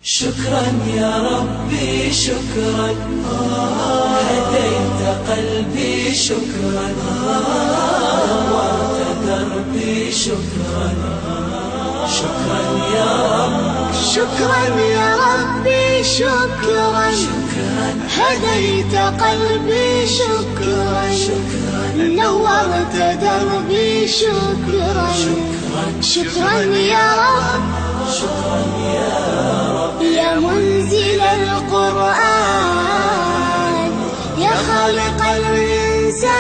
شكرا يا ربي شكرا، هديت قلبي شكرا، نورت دربي شكرا. شكرا يا رب، شكرا يا ربي شكرا، هديت قلبي شكرا، نورت دربي شكرا. شكرا يا رب، شكرا يا رب، يا منزل القرآن، يا خالق الإنسان،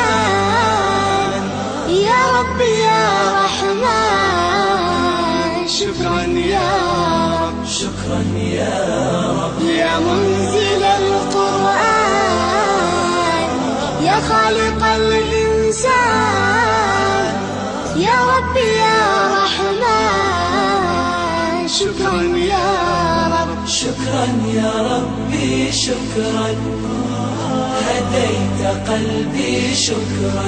يا رب يا رحمن. شكرا يا رب، شكرا يا رب، يا منزل القرآن، يا خالق الإنسان، يا رب يا رحمن. شكرا يا رب، شكرا يا ربي شكرا، هديت قلبي شكرا،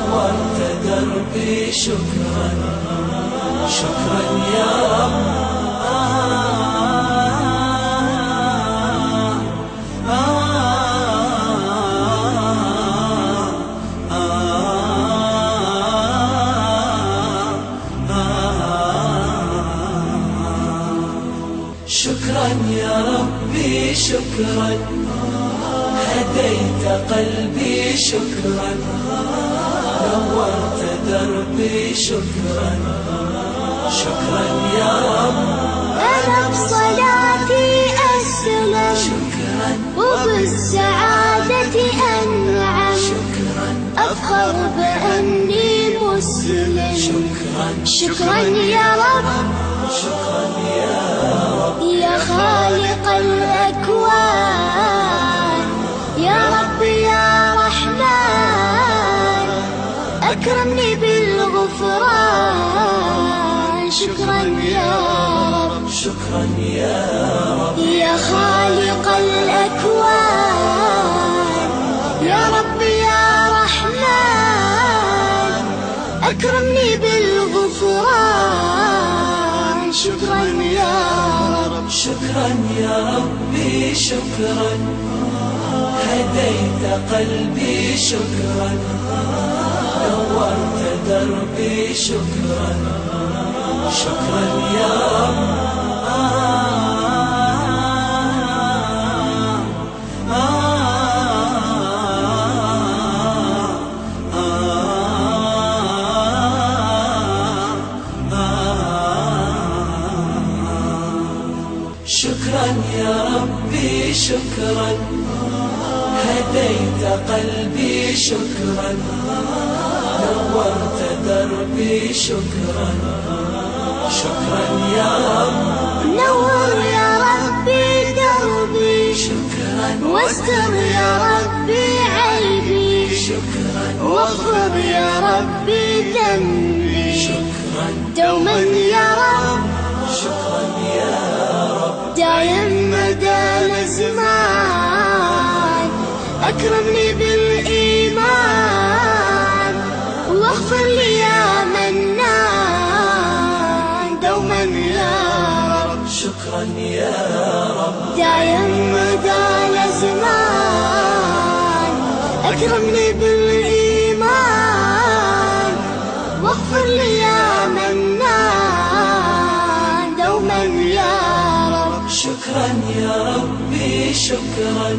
نورت دربي شكرا. شكرا يا رب، شكرا يا ربي شكرا، هديت قلبي شكرا، نورت دربي شكرا. شكرا يا رب، أنا بصلاتي أسلم، شكرا وبالسعادة أنعم، شكرا أفخر بأني مسلم. شكرا شكرا يا رب، شكرا يا رب، يا خالق الأكوان، يا رب يا رحمن، أكرمني بالغفران. شكرا يا رب، شكرا يا رب، يا خالق الأكوان، يا رب يا رحمن، أكرمني بالغفران. شكرا يا رب، شكرا يا ربي شكرا، هديت قلبي شكرا، نورت دربي شكرا. شكرا يا رب، شكرا يا ربي شكرا، هديت قلبي شكرا، نورت دربي شكرا. شكرا يا رب، نور يا ربي دربي، شكرا واستر يا ربي عيبي، شكرا واغفر يا ربي ذنبي. شكرا دوما يا رب، شكرا يا رب، دايم مدى الأزمان، أكرمني بالإيمان، واغفر لي يا منان. دوما يا رب، شكرا يا رب، دايم مدى الأزمان، أكرمني بالإيمان، واغفر لي يا منان. دوما يا رب، شكرا يا ربي شكرا.